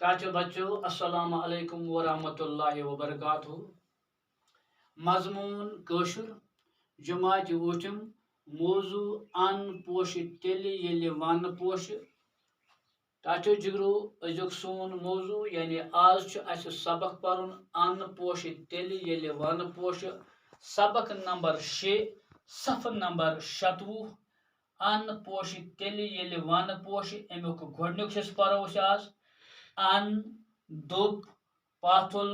چاچو بچو السلام علیکم ورحمۃ اللہ وبرکاتہ مضمون کٲشُر جماعت ووٹم موضوع ان پوش تیٚلہِ ییٚلہِ ون پوش ٹاچو جگرو أزیُک سون موضوع یعنی آز چھُ اَسہِ سبق پرُن ان پوش تیٚلہِ ییٚلہِ ون پوش سبق نمبر 6 صفحہ نمبر 27 ان پوش تیٚلہِ ییٚلہِ ون پوش امیُک گۄڈنیُک حصہٕ پرو أسۍ آز ان دوٚپ پاتھُل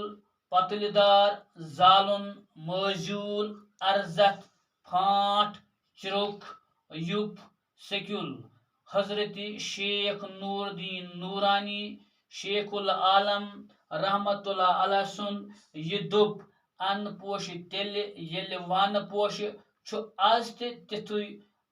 پتلہِ دار زالُن مٲزیوٗل ارزتھ پھانٛٹ چِرُک یُپ سیٚکیُل حضرت شیخ نور الدین نورانی شیخ العالم رحمت اللہ علیہ سُنٛد یہِ دوٚپ ان پوش تیٚلہِ ییٚلہِ ون پوش چھُ آز تہِ تِتھُے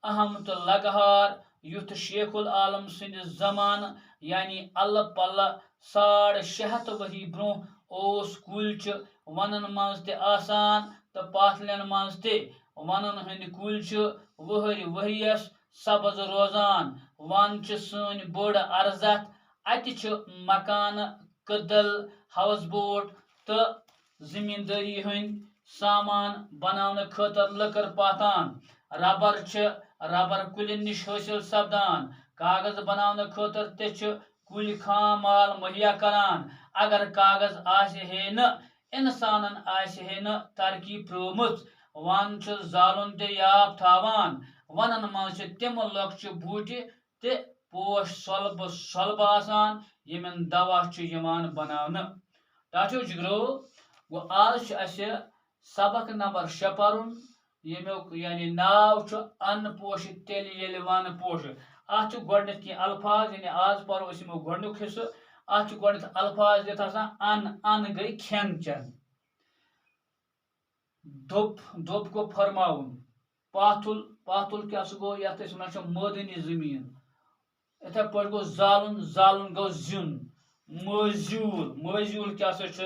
اہم تہٕ لگہار یُتھ شیخ العالم سٕنٛدِ زمانہٕ یعنی اللہ پلہ 650 ؤری برونٛہہ اوس کُلۍ چھِ ونن منٛز تہِ آسان تہٕ پاتھلٮ۪ن منٛز تہِ ونن ہٕنٛدۍ کُلۍ چھِ وٕہٕرۍ ؤریس سبز روزان ون چھِ سٲنۍ بٔڑ ارزتھ اتہِ چھِ مکانہٕ کٔدل ہاوس بوٹ تہٕ زمیٖندٲری ہٕنٛدۍ سامان بناونہٕ خٲطرٕ لٔکٕر پاتان ربر چھِ ربر کُلٮ۪ن نِش حٲصِل سپدان کاغذ بناونہٕ خٲطرٕ تہِ چھِ کُلۍ خام مال مہیا کران اگر کاغذ آسہِ ہے نہٕ انسانن آسہِ ہے نہٕ ترقی پرٛٲومٕژ ون چھُ زالُن تہِ یاب تھاوان ونن منٛز چھِ تِم لۄکچہِ بوٗٹہِ تہِ پوش سۄلبہٕ آسان یِمن دوا چھُ یِوان بناونہٕ ٹاچو جگرو گوٚو آز چھُ اَسہِ سبق نمبر 6 پرُن ییٚمیُک یعنی ناو چھُ ان پوش تیٚلہِ ییٚلہِ ون پوش اتھ چھُ گۄڈنیتھ کینٛہہ الفاظ یعنی آز پرو أسۍ یِمو گۄڈنیُک حصہٕ اتھ چھُ گۄڈنیتھ الفاظ دِتھ آسان ان گٔے کھٮ۪ن چٮ۪ن دوٚپ گوٚو فرماوُن پاتھُل کیاہ سُہ گوٚو یتھ أسۍ ونان چھِ مٲدٲنی زٔمیٖن یِتھے پٲٹھۍ گوٚو زالُن گوٚو زیُن مٲزیوٗل کیاہ سا چھُ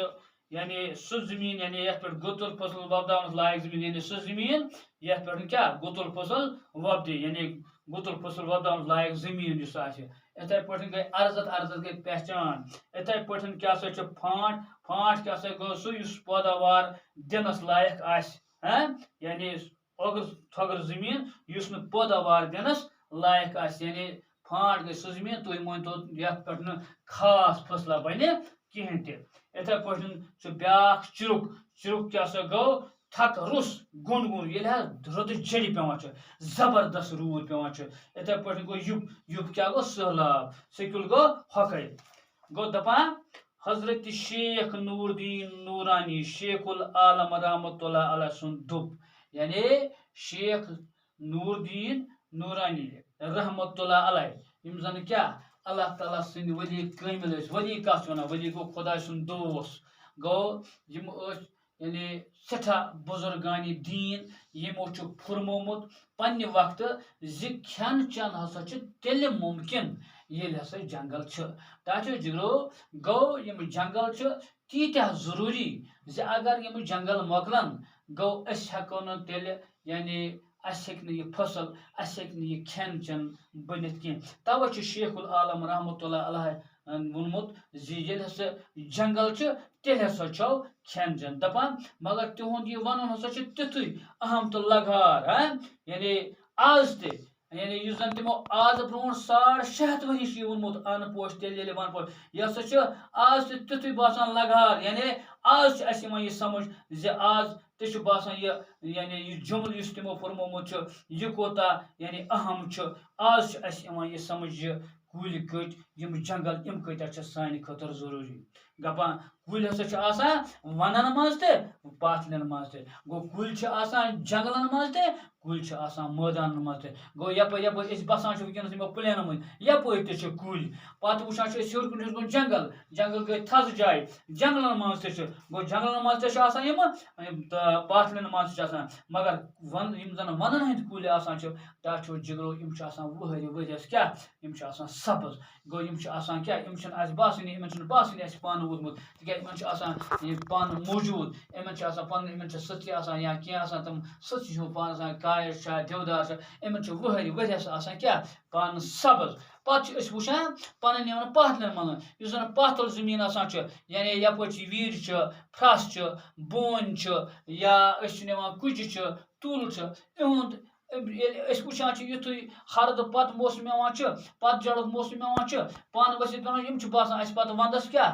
یعنی سُہ زٔمیٖن یعنی یتھ پٮ۪ٹھ گُتُل فصل وۄپداونس لایق زٔمیٖن یعنی سُہ زٔمیٖن یتھ پٮ۪ٹھ کیاہ گُتُل فصل وۄپدِ یعنی گُتُل فصل وۄپداونس لایق زٔمیٖن یُس آسہِ یِتھے پٲٹھۍ گٔے ارزتھ گٔے پہچان یِتھے پٲٹھۍ کیاہ سا چھُ پھانٛٹ کیاہ سا گوٚو سُہ یُس پٲداوار دِنس لایق آسہِ یعنی اوٚگر تھۄگر زٔمیٖن یُس نہٕ پٲداوار دِنس لایق آسہِ یعنی پھانٛٹ گٔے سُہ زٔمیٖن تُہۍ مٲنتو یتھ پٮ۪ٹھ نہٕ خاص فصلہ بنہِ کِہینۍ تہِ یِتھے پٲٹھۍ چھُ بیاکھ چِرُک کیاہ سا گوٚو تھک روٚس گوٚن ییٚلہِ حظ رُدٕ جٔڑِ پیوان چھُ زبردست روٗد پیوان چھُ یِتھے پٲٹھۍ گوٚو یُپ کیاہ گوٚو سہلاب سیٚکیُل گوٚو ہۄکھَے گوٚو دپان حضرت شیخ نور الدین نورانی شیخ العالم رحمت اللہ علیہ سُنٛد دوٚپ یعنی شیخ نور الدین نورانی رحمت اللہ علیہ یِم زن کیاہ اللہ تعالیٰ سٕنٛدۍ ؤلی کٲمِل ٲسۍ ؤلی کتھ چھِ ونان ؤلی گوٚو خۄداے سُنٛد دوس گوٚو یِم ٲسۍ یعنی سٮ۪ٹھاہ بُزرگانہِ دیٖن یِمو چھُ پھُرمومُت پننہِ وقتہٕ زِ کھٮ۪ن چٮ۪ن ہسا چھُ تیٚلہِ مُمکِن ییٚلہِ ہسا جنگل چھِ ٹاچو جگرو گوٚو یِم جنگل چھِ تیٖتیاہ ضروٗری زِ اگر یِم جنگل مۄکلن گوٚو أسۍ ہٮ۪کو نہٕ تیٚلہِ یعنی اَسہِ ہیٚکہِ نہٕ یہِ فصل اَسہِ ہیٚکہِ نہٕ یہِ کھٮ۪ن چٮ۪ن بٔنِتھ کینٛہہ توے چھُ شیخ العالم رحمت اللہ علیہ ووٚنمُت زِ ییٚلہِ ہسا جنگل چھِ تیٚلہِ ہسا چھو کھٮ۪ن چٮ۪ن دپان مگر تِہُنٛد یہِ ونُن ہسا چھُ تِتھُے اہم تہٕ لگہار یعنی آز تہِ یعنی یُس زن تِمو آز برونٛٹھ 650 ؤری چھُ یہِ ووٚنمُت ان پوش تیٚلہِ ییٚلہِ ون پوش یہِ ہسا چھُ آز تہِ تِتھُے باسان لگہار یعنی آز چھُ اَسہِ یِوان یہِ سمجھ زِ آز تہِ چھُ باسان یہِ یعنی یہِ جملہٕ یُس تِمو پھُرمومُت چھُ یہِ کوتاہ یعنی اہم چھُ آز چھُ اَسہِ یِوان یہِ سمجھ یہِ کُلۍ کٔٹۍ یِم جنگل یِم کۭتیاہ چھِ سانہِ خٲطرٕ ضروٗری دپان کُلۍ ہسا چھِ آسان ونن منٛز تہِ پاتھلٮ۪ن منٛز تہِ گوٚو کُلۍ چھِ آسان جنگلن منٛز تہِ کُلۍ چھِ آسان مٲدانن منٛز تہِ گوٚو یپٲرۍ أسۍ بسان چھِ وٕنکیٚنس یِمو پٕلینن منٛز یپٲرۍ تہِ چھِ کُلۍ پتہٕ وٕچھان چھِ أسۍ ہیوٚر کُن جنگل گٔے تھزٕ جایہِ جنگلن منٛز تہِ چھِ گوٚو جنگلن منٛز تہِ چھِ آسان یِمہٕ تہٕ پاتھلٮ۪ن منٛز تہِ چھِ آسان مگر یِم زن ونن ہٕنٛدۍ کُلۍ آسان چھِ ٹاچو جگرو یِم چھِ آسان وٕہٕرۍ ؤریس کیاہ یِم چھِ آسان سبز گوٚو یِم چھِ آسان کیاہ یِم چھِنہٕ اَسہِ باسٲنی یِمن چھُنہٕ باسٲنی اَسہِ پانہٕ ووتمُت تِکیازِ یِمن چھُ آسان یہِ پانہٕ موٗجوٗد یِمن چھِ آسان پنُن یِمن چھِ سٕژِ آسان یا کینٛہہ آسان تِم سٕژ ہیوٗ پانہٕ آسان کایر چھا دِودار چھا یِمن چھُ وٕہٕرۍ ؤریس آسان کیاہ پانہٕ سبز پتہ وچھان پن پتلن من اس زن پتل زمین آسان یعنی یپر ویر پھرس بون یا نوان کج تل اہد وچان یتھے ہرد پتہ موسم پتہ جڑک موسم پن ؤسِتھ بنان باسان اس پتہ وندس کیا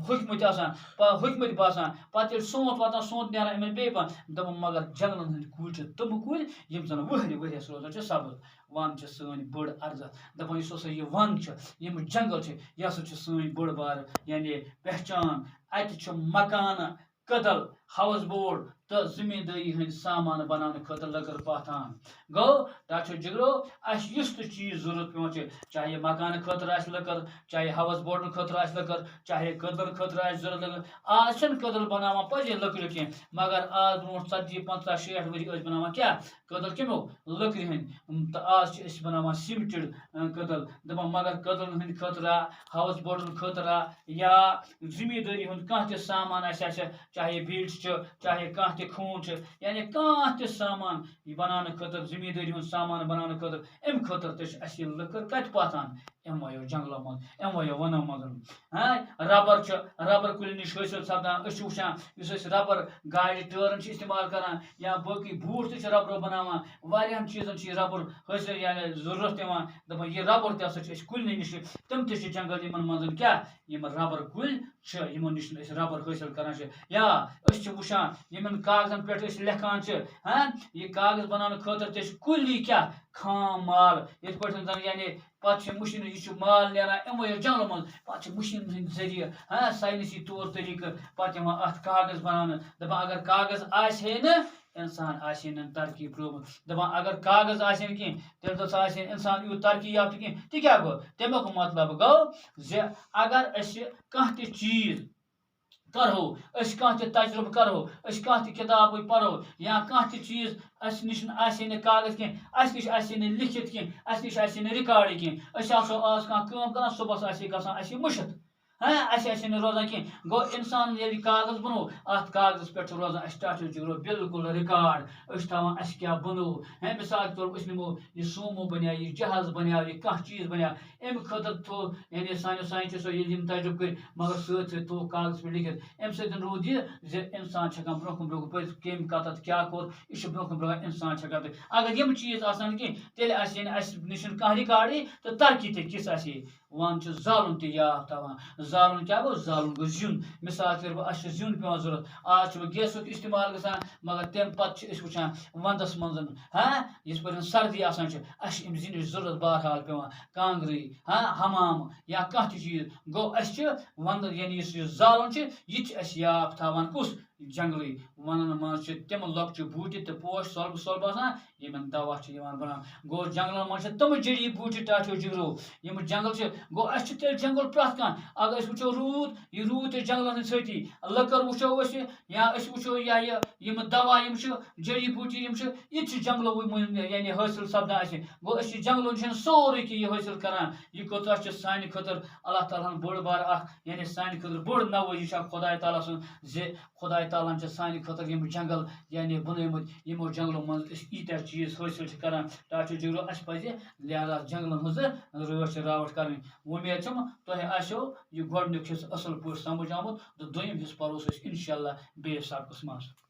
ہوکمت باسان پتہ سونت واتان سونت نیران بیٚیہِ پن دپان مگر جنگلن ہند کُلۍ تم کُلۍ یم زن ؤہرِ ؤریس روزان سبز ون سٲنۍ بٔڑ ارزت دپان یُس ہسا یہ ون یم جنگل یہ ہسا سٲنۍ بٔڑ بار یعنی پہچان اتہ مکانہٕ کدل ہاؤس بوٹ تو زمینداری ہند سامان بنانے خاطر لکر پاتان گو ڈاکٹر جگرو اس یس تہ چیز ضرورت پیوان چاہے مکان خاطر آس لکر چاہے ہاؤس بوٹن خاطر آس لکر چاہے کدل خاطر آس ضرورت لکر آج چھن کدل بناوان پزے لکڑ کی مگر آج برونٹ 40 50 60 وری ٲسۍ بناوان کیا کدل کمیو لکڑ ہند تو آج چھ بناوان سیمٹڈ کدل دپان مگر کدلن ہند خاطر ہاؤس بوٹن خاطر یا زمینداری ہند کانٛہہ تہِ سامان آسہِ چاہے بیٹ چاہے کانٛہہ تہِ خوٗن یعنی کانٛہہ تہِ سامان بنانے خاطر زمینداری ہند سامان بنانے خاطر ام خاطر تہ اس لکر کتہ پاتان امو جنگلو من امو ونو من ربر ربر کُلہِ نش حٲصِل سپدان أسۍ چھِ وٕچھان یُس أسۍ ربر گاڑِ ٹٲرن چھِ استعمال کران یا باقٕے بوٗٹھ تہِ چھِ ربرو بناوان واریاہن چیٖزن چھِ یہِ ربر حٲصِل یعنی ضروٗرت یِوان دپان یہِ ربر تہِ ہسا چھِ أسۍ کُلنٕے نِش تِم تہِ چھِ جنگل یِمن منٛز کیاہ یِم ربر کُلۍ چھِ یِمن نِش أسۍ ربر حٲصِل کران چھِ یا أسۍ چھِ وٕچھان یِمن کاغذن پٮ۪ٹھ أسۍ لیکھان چھِ یہِ کاغذ بناونہٕ خٲطرٕ تہِ چھِ کُلی کیاہ خام مال یِتھ پٲٹھۍ زن یعنی پتہٕ چھِ مشیٖن یہِ چھُ مال نیران یِمو جنگلو منٛز پتہٕ چھِ مشیٖن ہٕنٛدۍ ذٔریعہٕ ساینسی طور طریٖقہٕ پتہٕ یِوان اتھ کاغذ بناونہٕ دپان اگر کاغذ آسہِ ہے نہٕ انسان آسہِ ہے نہٕ ترقی پرٛومُت دپان اگر کاغذ آسہِ ہے کینٛہہ تیٚلہِ گوٚژھ آسہِ ہے انسان یوٗت ترقی یافتہٕ کینٛہہ تہِ کیٛاہ گوٚو تمیُک مطلب گوٚو زِ اگر أسۍ کانٛہہ تہِ چیٖز کرو أسۍ کانٛہہ تہِ تجربہٕ کرو أسۍ کانٛہہ تہِ کِتابٕے پرو یا کانٛہہ تہِ چیٖز اَسہِ نِش آسہِ ہے نہٕ کاغذ کینٛہہ اَسہِ نِش آسہِ ہے نہٕ لیکھِتھ کینٛہہ اَسہِ نِش آسہِ ہے نہٕ رِکاڈٕے کینٛہہ أسۍ آسو آز کانٛہہ کٲم کران صبحس آسہِ ہے گژھان اَسہِ مٔشِتھ اَسہِ آسہِ ہے نہٕ روزان کینٛہہ گوٚو اِنسان ییٚلہِ کاغذ بنوو اَتھ کاغذس پٮ۪ٹھ چھُ روزان اَسہِ ڈاکٹر جگرو بالکل رِکاڈ أسۍ چھِ تھاوان اَسہِ کیٛاہ بنوو مِثال کے طور پر أسۍ نِمو یہِ سومو بنیٛاو یہِ جہاز بنیٛاو یہِ کانٛہہ چیٖز بنیٛاو اَمہِ خٲطرٕ تھوٚو یعنی سانیو ساینٹِسٹو ییٚلہِ یِم تجربہٕ کٔرۍ مگر سۭتۍ سۭتۍ تھوٚو کاغذس پٮ۪ٹھ لیکھِتھ اَمہِ سۭتۍ روٗد یہِ زِ اِنسان چھِ ہٮ۪کان برونٛہہ کُن برونٛہہ کُن پٔرِتھ کٔمۍ کَتَتھ کیٛاہ کوٚر یہِ چھُ برونٛہہ کُن برونٛہہ اِنسان چھِ ہٮ۪کان اگر یِم چیٖز آسان نہٕ کینٛہہ تیٚلہِ آسہِ ہے نہٕ اَسہِ نِش کانٛہہ رِکاڈٕے تہٕ ترقی تہِ کِژھ آسہِ ہے وَن چھُ زالُن تہِ یاد تھاوان زالُن کیٛاہ گوٚو زالُن گوٚو زیُن مِثال کے طور پر اَسہِ چھُ زیُن پیٚوان ضوٚرَتھ آز چھُ وۄنۍ گیسُک اِستعمال گژھان مگر تمہِ پَتہٕ چھِ أسۍ وٕچھان وَندَس منٛز یِتھ پٲٹھۍ سردی آسان چھِ اَسہِ چھِ اَمہِ زِنِچ ضوٚرَتھ بہرحال پیٚوان کانٛگرٕے حمام یا کانٛہہ تہِ چیٖز گوٚو اَسہِ چھِ وَندٕ یعنی یُس یہِ زالُن چھِ یہِ تہِ چھِ اَسہِ یاد تھاوان کُس جنگلٕے وَنن منٛز چھِ تِم لۄکچہِ بوٗٹہِ تہٕ پوش سۄلبہٕ سۄلبہٕ آسان یِمن دوا چھِ یِوان بناونہٕ گوٚو جنگلن منٛز چھِ تِم جڑی بوٗٹہِ ٹاٹھیو جگرو یِم جنگل چھِ گوٚو اَسہِ چھُ تیٚلہِ جنگل پرٛٮ۪تھ کانٛہہ اگر أسۍ وٕچھو روٗد یہِ روٗد تہِ جنگلن ہٕنٛدۍ سۭتی لٔکٕر وٕچھو أسۍ یا أسۍ وٕچھو یِم دوا یِم چھِ جڑی بوٗٹی یِم چھِ یہِ تہِ چھِ جنگلو یعنی حٲصِل سپدان اَسہِ گوٚو أسۍ چھِ جنگلو نِش سورُے کینٛہہ یہِ حٲصِل کران یہِ کوٗتاہ چھُ سانہِ خٲطرٕ اللہ تعالیٰ ہن بوٚڑ بار اکھ یعنی سانہِ خٲطرٕ بوٚڑ نوٲزی چھِ اکھ خۄداے تعالیٰ سُنٛد زِ خۄداے تعالیٰ ہن چھِ سانہِ خٲطرٕ یِم جنگل یعنی بنٲومٕتۍ یِمو جنگلو منٛز أسۍ ییٖتیاہ چیٖز حٲصِل چھِ کران ڈاکٹر جگرو اَسہِ پَزِ لہذا جنگلن ہٕنٛز رٲچھ راوٹھ کرٕنۍ وۄمید چھَم تۄہہِ آسیو یہِ گۄڈٕنیُک حِصہٕ اَصٕل پٲٹھۍ سمجھ آمُت تہٕ دوٚیِم حِصہٕ پَرو أسۍ اِنشاء اللہ بیٚیِس سبقس منٛز